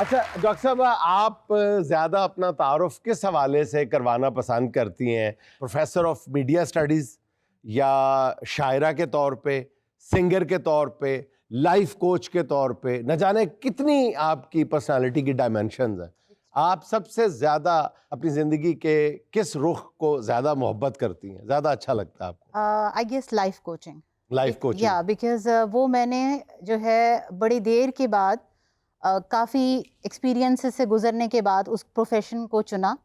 अच्छा डॉक्टर साहब, आप ज़्यादा अपना तारुफ किस हवाले से करवाना पसंद करती हैं? प्रोफेसर ऑफ मीडिया स्टडीज़ या शायरा के तौर पे, सिंगर के तौर पे, लाइफ कोच के तौर पे? न जाने कितनी आपकी पर्सनालिटी की डायमेंशंस हैं। आप सबसे ज़्यादा अपनी ज़िंदगी के किस रुख को ज़्यादा मोहब्बत करती हैं, ज़्यादा अच्छा लगता है आपको? I guess life coaching. Life coaching. या बिकॉज वो मैंने जो है बड़ी देर के बाद काफ़ी एक्सपीरियंसेस से गुजरने के बाद उस प्रोफेशन को चुना।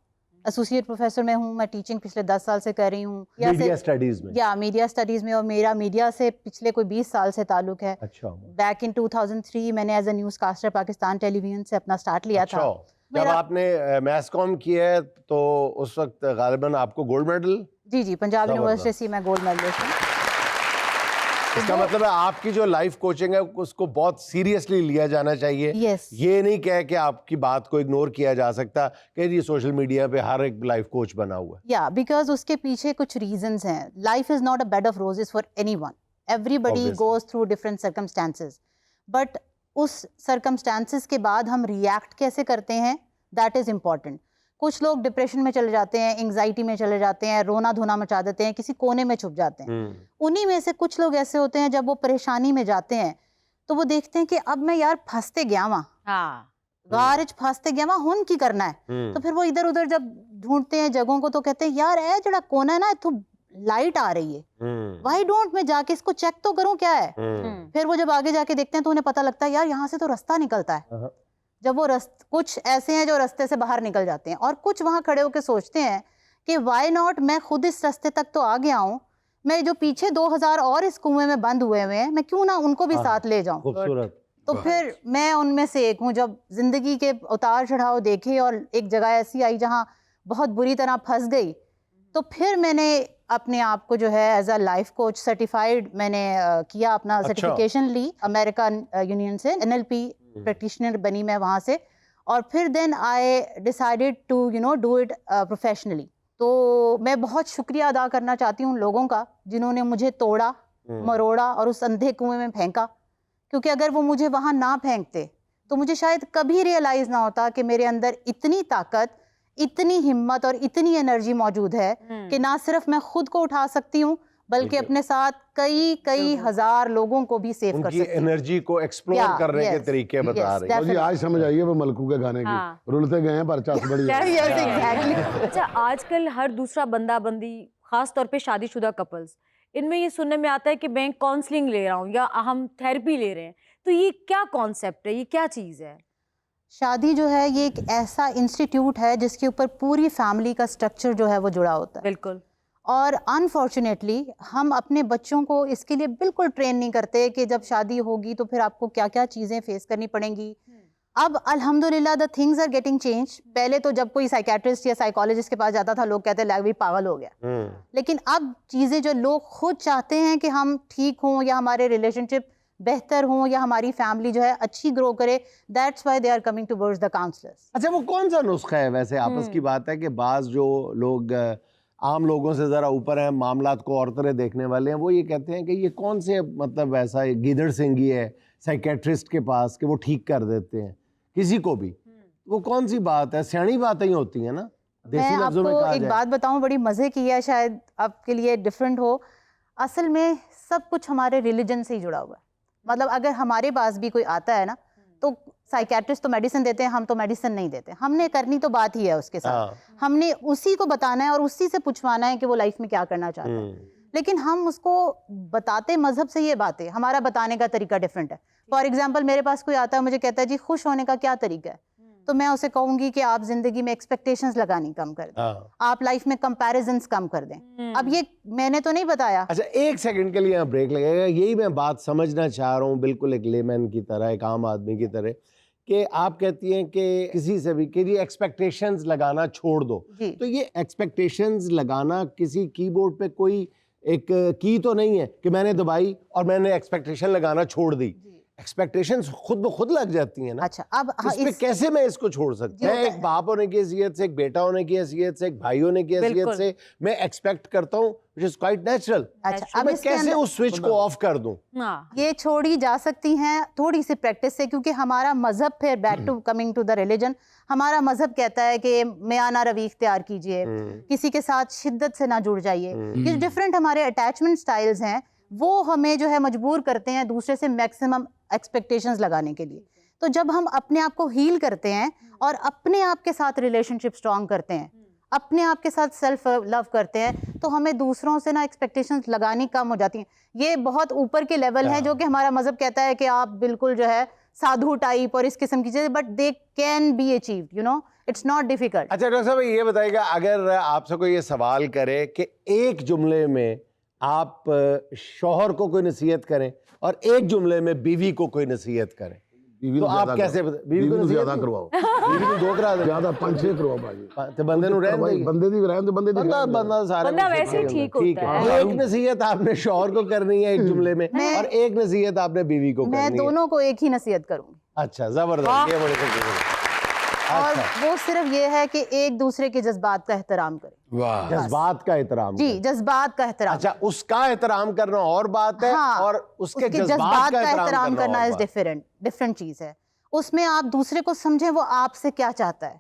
एसोसिएट प्रोफेसर में हूँ, मैं टीचिंग पिछले 10 साल से कर रही हूँ। मीडिया स्टडीज़ में? या मीडिया स्टडीज़ में, और मेरा मीडिया से पिछले कोई 20 साल से ताल्लुक है। अच्छा। बैक इन 2003 मैंने as a news caster Pakistan television से अपना स्टार्ट लिया था। जब आपने मैस कॉम किया है तो उस वक्त गालिबन आपको गोल्ड मेडल? जी, पंजाब यूनिवर्सिटी से मैं गोल्ड मेडलिस्ट हूँ। इसका मतलब है आपकी जो लाइफ कोचिंग है उसको बहुत सीरियसली लिया जाना चाहिए। Yes. ये नहीं कह के आपकी बात को इग्नोर किया जा सकता कि ये सोशल मीडिया पे हर एक लाइफ कोच बना हुआ है। या बिकॉज उसके पीछे कुछ रीजंस हैं। Life is not a bed of roses for anyone. Everybody goes through different circumstances, but उस सर्कमस्टांसेस के बाद हम रिएक्ट कैसे करते हैं, दैट इज इम्पॉर्टेंट। कुछ लोग डिप्रेशन में चले जाते हैं, एंग्जाइटी में चले जाते हैं, रोना धोना मचा देते हैं, किसी कोने में छुप जाते हैं। उन्हीं में से कुछ लोग ऐसे होते हैं जब वो परेशानी में जाते हैं तो वो देखते हैं कि अब मैं यार फंसते गया वहां, गारिज फंसते गया वहां, हुन की करना है। तो फिर वो इधर उधर जब ढूंढते हैं जगहों को तो कहते हैं यार ए जड़ा कोना है ना, इत्थों लाइट आ रही है, व्हाई डोंट मैं जाके इसको चेक तो करूं क्या है। फिर वो जब आगे जाके देखते हैं तो उन्हें पता लगता है यार यहाँ से तो रास्ता निकलता है। जब वो कुछ ऐसे हैं जो रास्ते से बाहर निकल जाते हैं, और कुछ वहां खड़े होकर सोचते हैं कि व्हाई नॉट, मैं खुद इस रास्ते तक तो आ गया हूँ, मैं जो पीछे 2000 और इस कुएं में बंद हुए हैं, मैं क्यों ना उनको भी साथ ले जाऊं। खूबसूरत। तो फिर मैं उनमें से एक हूँ। जब जिंदगी के उतार चढ़ाव देखे और एक जगह ऐसी आई जहाँ बहुत बुरी तरह फंस गई, तो फिर मैंने अपने आप को जो है as a life coach certified मैंने किया, अपना सर्टिफिकेशन ली अमेरिकन यूनियन से, NLP प्रैक्टिशनर बनी मैं वहाँ से। और फिर then I decided to do it professionally. तो मैं बहुत शुक्रिया अदा करना चाहती हूँ उन लोगों का जिन्होंने मुझे तोड़ा, मरोड़ा और उस अंधे कुएं में फेंका, क्योंकि अगर वो मुझे वहां ना फेंकते तो मुझे शायद कभी रियलाइज ना होता कि मेरे अंदर इतनी ताकत, इतनी हिम्मत और इतनी एनर्जी मौजूद है कि ना सिर्फ मैं खुद को उठा सकती हूँ बल्कि अपने साथ कई हजार लोगों को भी सेव कर सकती हूँ। एनर्जी को एक्सप्लोर करने के तरीके बता रहे हैं। जी, आज समझ आई है वो मलकू के गाने की, रुलते गए हैं पर चस बड़ी है। अच्छा, आजकल हर दूसरा बंदा बंदी, खास तौर पे शादीशुदा कपल्स, इनमें ये सुनने में आता है कि मैं काउंसलिंग ले रहा हूँ या हम थेरेपी ले रहे हैं। तो ये क्या कॉन्सेप्ट है, ये क्या चीज़ है? शादी जो है ये एक ऐसा इंस्टीट्यूट है जिसके ऊपर पूरी फैमिली का स्ट्रक्चर जो है वो जुड़ा होता है। बिल्कुल। और अनफॉर्चुनेटली हम अपने बच्चों को इसके लिए बिल्कुल ट्रेन नहीं करते कि जब शादी होगी तो फिर आपको क्या क्या चीज़ें फेस करनी पड़ेंगी। अब अल्हम्दुलिल्लाह the things are getting change. पहले तो जब कोई साइकेट्रिस्ट या साइकोलॉजिस्ट के पास जाता था लोग कहते लाइक भी पागल हो गया, लेकिन अब चीज़ें जो लोग खुद चाहते हैं कि हम ठीक हों या हमारे रिलेशनशिप बेहतर हों या हमारी फैमिली जो है अच्छी ग्रो करे, that's why they are coming towards the counsellors. अच्छा, वो कौन सा नुस्खा है वैसे? आपस की बात है कि बाज जो लोग आम लोगों से ज़रा ऊपर हैं, मामलात को और तरह देखने वाले हैं, वो ये कहते हैं कि ये कौन से मतलब ऐसा गीदड़ सिंगी है साइकेट्रिस्ट के पास कि वो ठीक कर देते हैं किसी को भी। वो कौन सी बात है? सियाणी बातें ही होती हैं ना, देसी लफ्जों में कहा एक जाए। बात बताऊं, बड़ी मजे की है, शायद आपके लिए डिफरेंट हो। असल में सब कुछ हमारे रिलीजन से ही जुड़ा हुआ है। मतलब अगर हमारे पास भी कोई आता है ना तो साइकेट्रिस्ट तो मेडिसिन देते हैं, हम तो मेडिसिन नहीं देते। हमने करनी तो बात ही है उसके साथ, हमने उसी को बताना है और उसी से पूछवाना है कि वो लाइफ में क्या करना चाहता है। लेकिन हम उसको बताते मजहब से ये बातें, हमारा बताने का तरीका डिफरेंट है। फॉर एग्जाम्पल मेरे पास कोई आता है, मुझे कहता है जी खुश होने का क्या तरीका है, तो मैं उसे कहूंगी कि आप जिंदगी में एक्सपेक्टेशंस लगानी कम कर दें, आप लाइफ में कंपैरिजंस कम कर दें। अब ये मैंने तो नहीं बताया। अच्छा, एक सेकंड के लिए यहाँ ब्रेक लगेगा। यही मैं बात समझना चाह रहा हूँ, बिल्कुल एक लेमैन की तरह, एक आम आदमी की तरह, कि आप कहती हैं कि किसी से भी कि ये एक्सपेक्टेशंस लगाना छोड़ दो। तो ये एक्सपेक्टेशंस लगाना किसी कीबोर्ड पे कोई एक की तो नहीं है कि मैंने दबाई और मैंने एक्सपेक्टेशन लगाना छोड़ दी। एक्सपेक्टेशंस खुद ब खुद लग जाती हैं ना। अच्छा, अब तो इस पे कैसे मैं इसको छोड़ सकता हूँ? मैं एक बाप होने की हैसियत से, एक बेटा होने की हैसियत से, एक भाई होने की हैसियत बिल्कुल। से मैं एक्सपेक्ट करता हूँ, व्हिच इज क्वाइट नेचुरल। अच्छा, तो अब मैं इसके कैसे अंदर उस स्विच को ऑफ कर दूं? हाँ, ये छोड़ी जा सकती हैं थोड़ी सी प्रैक्टिस से, क्योंकि हमारा मजहब, फिर back to coming to the religion, हमारा मजहब कहता है कि मियाना रवी इख्तियार कीजिए, किसी के साथ शिद्दत से ना जुड़ जाइए। ये डिफरेंट हमारे अटैचमेंट स्टाइल्स हैं, वो हमें जो है मजबूर करते हैं दूसरे से मैक्सिमम एक्सपेक्टेशंस लगाने के लिए। तो जब हम अपने आप को हील करते हैं और अपने आप के साथ रिलेशनशिप स्ट्रॉन्ग करते हैं, अपने आप के साथ सेल्फ लव करते हैं, तो हमें दूसरों से ना एक्सपेक्टेशंस लगानी कम हो जाती हैं। ये बहुत ऊपर के लेवल है जो कि हमारा मजहब कहता है कि आप बिल्कुल जो है साधु टाइप और इस किस्म की चीजें, but they can be achieved, you know, it's not difficult. अच्छा डॉक्टर साहब, ये बताइएगा, अगर आपसे कोई ये सवाल करे कि एक जुमले में आप शौहर को कोई नसीहत करें और एक जुमले में बीवी को कोई नसीहत करें, तो आप कैसे बीवी को ज्यादा करवाओ? बीवी को 2 करा दे, ज्यादा 5-6 करवाओ भाजी। तो बंदे नु रहन देगी। बंदे दी रहन दे, बंदे दी बंदा बंदा सारे बंदा वैसे ही ठीक होता है। एक नसीहत आपने शौहर को करनी है एक जुमले में, और एक नसीहत आपने बीवी को करनी मैं है। दोनों को एक ही नसीहत करूंगी। अच्छा, जबरदस्त, ये बड़ी खूबसूरत। और वो सिर्फ ये है कि एक दूसरे के जज्बात का एहतराम करें। वाह, जज्बात का एहतराम जी, करें। जज्बात का एहतराम। अच्छा, उसका एहतराम करना और बात है, हाँ, और उसके उसके जज्बात का एहतराम करना और इज बात। डिफरेंट चीज है। उसमें आप दूसरे को समझें वो आपसे क्या चाहता है,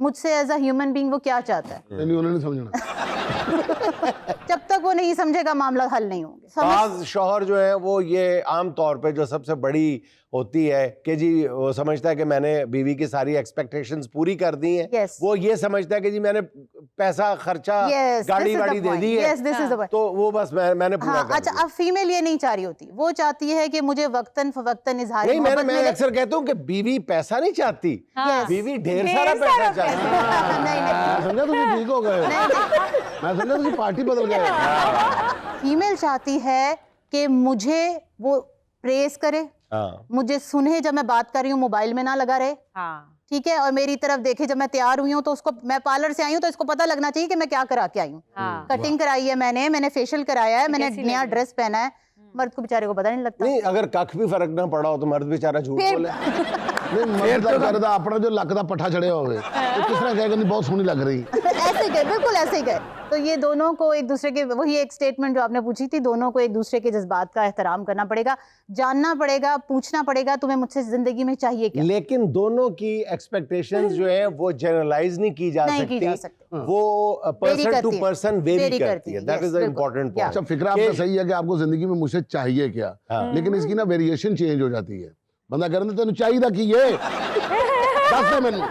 मुझसे एज अ ह्यूमन बीइंग वो क्या चाहता है। नहीं उन्होंने समझना। जब तक वो नहीं समझेगा मामला हल नहीं होंगे। बाज शौहर जो है वो ये आम तौर पे जो सबसे बड़ी होती है कि जी वो समझता है कि मैंने बीवी की सारी एक्सपेक्टेशंस पूरी कर दी हैं। Yes. वो ये समझता है कि जी मैंने पैसा खर्चा गाड़ी वाड़ी दे दी है, दिस इज द पॉइंट। तो वो बस मैंने पूरा हाँ, कर अच्छा, दिया। अब फीमेल ये नहीं चाह रही होती, वो चाहती है कि मुझे वक्तन फवक्तन इजहार नहीं, मोहब्बत मैं मिले। अक्सर कहता हूँ कि बीवी पैसा नहीं चाहती, हाँ। बीवी ढेर ढेर सारा पैसा सारा चाहती है। नहीं नहीं, मैं समझा तुम ठीक हो गए, मैं समझा तुम पार्टी बदल गए। फीमेल चाहती है कि मुझे वो प्रेस करे, हाँ। मुझे सुने जब मैं बात कर रही हूँ, मोबाइल में ना लगा रहे, हाँ, ठीक है, और मेरी तरफ देखे जब मैं तैयार हुई हूँ, तो उसको, मैं पार्लर से आई हूँ तो इसको पता लगना चाहिए कि मैं क्या करा के आई हूँ। हाँ। कटिंग कराई है मैंने फेशियल कराया है, मैंने कैसी नया लगी? ड्रेस पहना है। मर्द को बेचारे को पता नहीं लगता। नहीं, अगर कख भी फर्क ना पड़ा हो तो मर्द बेचारा झूठ फिर- बोले। नहीं मतलब करदा अपना जो लक दा पट्ठा चढ़िया होवे, तो किस तरह कहेगा नहीं बहुत सोहनी लग रही। ऐसे ही कहे, बिल्कुल ऐसे ही कहे। तो ये दोनों को एक दूसरे के, वही एक स्टेटमेंट जो आपने पूछी थी, दोनों को एक दूसरे के जज्बात का एहतराम करना पड़ेगा, जानना पड़ेगा, पूछना पड़ेगा तुम्हें मुझसे जिंदगी में चाहिए क्या। लेकिन दोनों की एक्सपेक्टेशंस जो है वो जनरलाइज नहीं की जा नहीं सकती, की जा सकती। वो पर्सन टू करती है। पर्सन वेरी Vary करती करती है। है, दैट yes, इज द बिल्कुल। Important Yeah. अच्छा, पॉइंट। फिक्र आपका सही है कि आपको जिंदगी में मुझसे चाहिए क्या, लेकिन इसकी ना वेरिएशन चेंज हो जाती है। बंदा कहता तेन चाहिए की ये दस दे मैनू।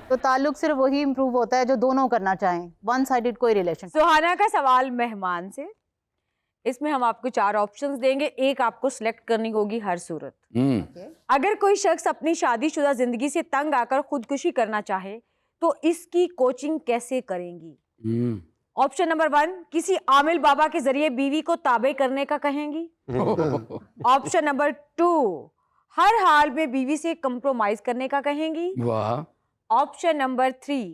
तो ताल्लुक सिर्फ वही इंप्रूव होता है जो दोनों करना चाहें, वन साइडेड कोई रिलेशन। सुहाना का सवाल मेहमान से, इसमें हम आपको 4 ऑप्शंस देंगे, एक आपको सिलेक्ट करनी होगी हर सूरत। अगर कोई शख्स अपनी शादीशुदा जिंदगी से तंग आकर खुदकुशी करना चाहे तो इसकी कोचिंग कैसे करेंगी? ऑप्शन नंबर 1, किसी आमिल बाबा के जरिए बीवी को ताबे करने का कहेंगी। ऑप्शन नंबर 2, हर हाल में बीवी से कंप्रोमाइज करने का कहेंगी। वाह, ऑप्शन नंबर 3,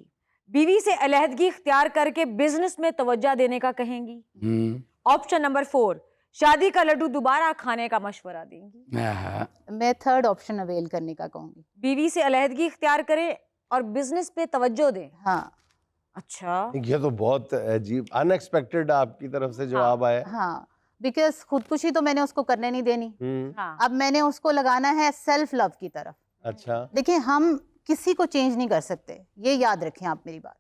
बीवी से अलहदगी इख्तियार करके बिजनेस में तवज्जो देने का कहेंगी। ऑप्शन नंबर 4, शादी का लड्डू दोबारा खाने का मशवरा देंगी। मैं थर्ड ऑप्शन अवेल करने का कहूंगी। बीवी से अलहदगी इख्तियार करें और बिजनेस पे तवज्जो दें। हाँ अच्छा, ये तो बहुत अजीब, अनएक्सपेक्टेड आपकी तरफ से जवाब आया। हाँ, बिकॉज खुदकुशी तो मैंने उसको करने नहीं देनी, हाँ, अब मैंने उसको लगाना है सेल्फ लव की तरफ। अच्छा, देखिए, हम किसी को चेंज नहीं कर सकते, ये याद रखें आप मेरी बात।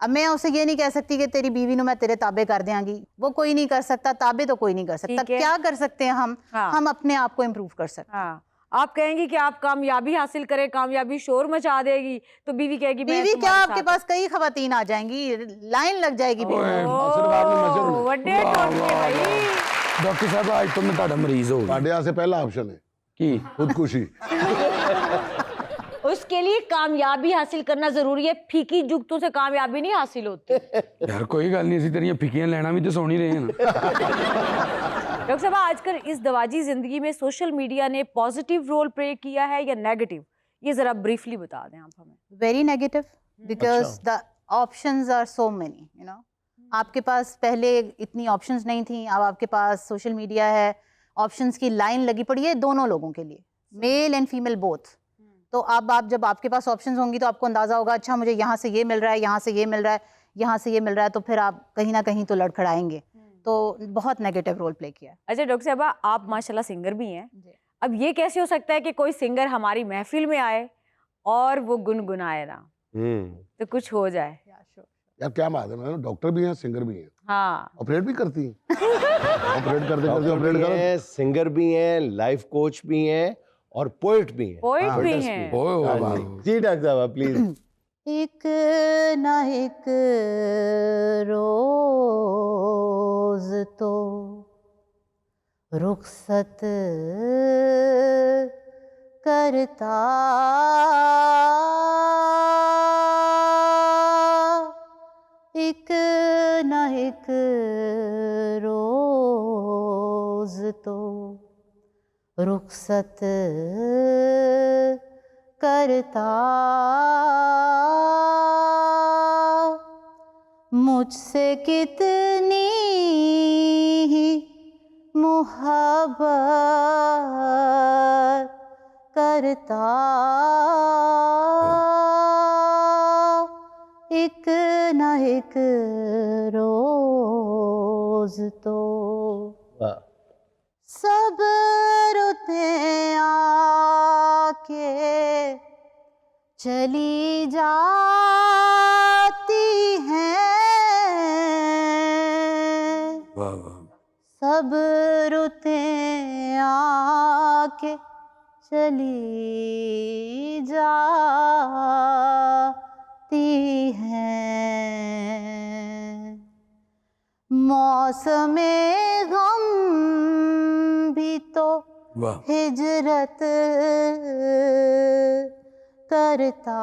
अब मैं उसे ये नहीं कह सकती कि तेरी बीवी नु मैं तेरे ताबे कर देंगी, वो कोई नहीं कर सकता, ताबे तो कोई नहीं कर सकता। ठीक है। क्या कर सकते हैं हम? हाँ। हम अपने आप को इम्प्रूव कर सकते हैं। हाँ, आप कहेंगे कि आप कामयाबी हासिल करें, कामयाबी शोर मचा देगी, तो बीवी कहेगी मैं बीवी क्या, तुम्हारे आपके साथ पास कई खवातीन आ जाएंगी, लाइन लग जाएगी बीवी। हूँ। सिर्फ आपने नजर में। ओह, ਵੱਡੇ टोटके भाई। डॉक्टर साहब आज तो मैं ਤੁਹਾਡਾ ਮਰੀਜ਼ ਹੋ ਗਿਆ साढ़े यहाँ से पहला ऑप्शन है ਕੀ खुदकुशी। उसके लिए कामयाबी हासिल करना जरूरी है, फीकी जुगतों से कामयाबी नहीं हासिल होती। यार कोई गल नहीं, ਅਸੀਂ ਤੇਰੀਆਂ ਫਿੱਕੀਆਂ ਲੈਣਾ ਵੀ ਤੇ ਸੋਣੀ ਰਹੇ ਹਾਂ। डॉक्टर साहब, आजकल इस दवाजी जिंदगी में सोशल मीडिया ने पॉजिटिव रोल प्ले किया है या नेगेटिव, ये जरा ब्रीफली बता दें आप हमें। Very negative, because the options are so many, you know. आपके पास पहले इतनी ऑप्शंस नहीं थी, अब आपके पास सोशल मीडिया है, ऑप्शंस की लाइन लगी पड़ी है दोनों लोगों के लिए, मेल एंड फीमेल बोथ। तो अब आप जब आपके पास ऑप्शंस होंगी तो आपको अंदाजा होगा, अच्छा मुझे यहाँ से ये मिल रहा है, यहाँ से ये मिल रहा है, यहाँ से ये मिल रहा है, तो फिर आप कहीं ना कहीं तो लड़खड़ाएंगे। तो बहुत नेगेटिव रोल प्ले किया। अच्छा डॉक्टर साहबा, आप माशाल्लाह सिंगर भी हैं। अब ये कैसे हो सकता है कि कोई सिंगर हमारी महफिल में आए और वो गुनगुनाए ना, तो कुछ हो जाए? यार क्या बात है, मैडम डॉक्टर भी हैं, सिंगर भी हैं, हाँ, ऑपरेट भी करती हैं। ऑपरेट करते करते ऑपरेट भी करो। हैं, सिंगर भी हैं, लाइफ कोच भी हैं और पोएट भी हैं। पोएट भी हैं। ओए ओए हाँ वाह। जी डॉक्टर साहब प्लीज। एक ना एक रोज तो रुखसत करता, एक ना एक रोज तो रुखसत करता, मुझसे कितनी ही मुहब्बत करता, एक ना एक रोज तो सब रुते आके चली जाती हैं, वाह वाह। सब रुते आके चली जाती हैं, मौसमे गम भी तो वाह। हिजरत करता,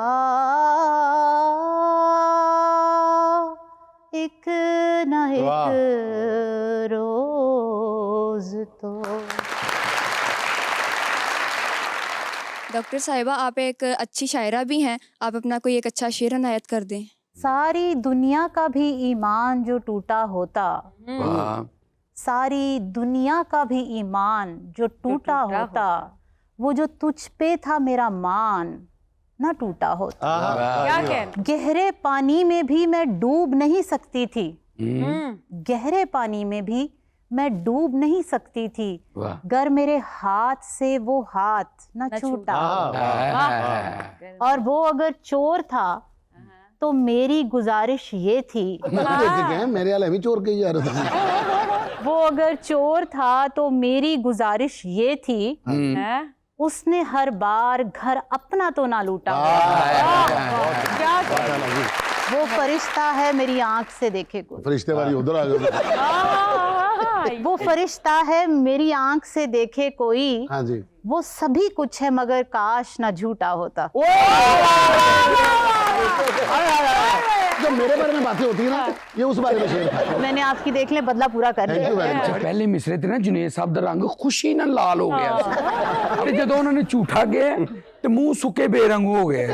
एक ना एक रोज तो। डॉक्टर साहिबा, आप एक अच्छी शायरा भी हैं, आप अपना कोई एक अच्छा शेर अनायत कर दें। सारी दुनिया का भी ईमान जो टूटा होता, वाह। सारी दुनिया का भी ईमान जो टूटा होता, वो जो तुझ पे था मेरा मान ना टूटा होता। क्या कहना? गहरे पानी में भी मैं डूब नहीं सकती थी, गहरे पानी में भी मैं डूब नहीं सकती थी, वाह। गर मेरे हाथ से वो हाथ न छूटा। और वो अगर चोर था तो मेरी गुजारिश ये थी, मेरे वाले भी चोर के जा रहे थे। वो अगर चोर था तो मेरी गुजारिश ये थी, हैं? उसने हर बार घर अपना तो ना लूटा। क्या वो फरिश्ता है मेरी आंख से देखे कोई, फरिश्ते वाली उधर आ गए। वो फरिश्ता है मेरी आंख से देखे कोई, हाँ जी। वो सभी कुछ है मगर काश ना झूठा होता। जब मेरे बारे में बातें होती है ना, ये उस बारे में शेर था। मैंने आपकी देख ले बदला पूरा कर Thank you very लिया। much। अच्छा, पहले मिसरे थे ना जुनेद साहब ਦਾ रंग खुशी ਨਾਲ ਲਾਲ ਹੋ ਗਿਆ ਸੀ ਤੇ ਜਦੋਂ ਉਹਨਾਂ ਨੇ ਝੂਠਾ ਗਿਆ ਤੇ ਮੂੰਹ ਸੁੱਕੇ ਬੇਰੰਗ ਹੋ ਗਏ।